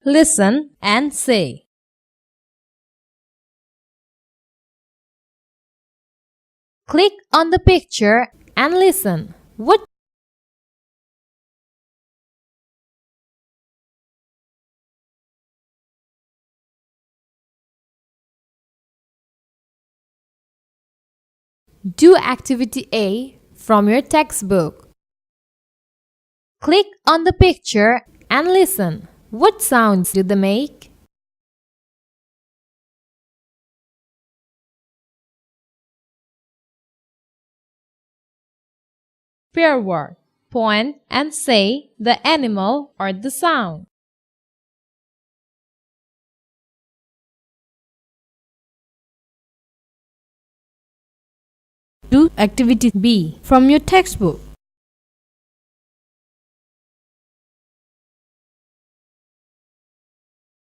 listen and say. Click on the picture and listen. What do activity A from your textbook. Click on the picture and listen. What sounds do they make? Pair word. Point and say the animal or the sound. Do activity B from your textbook.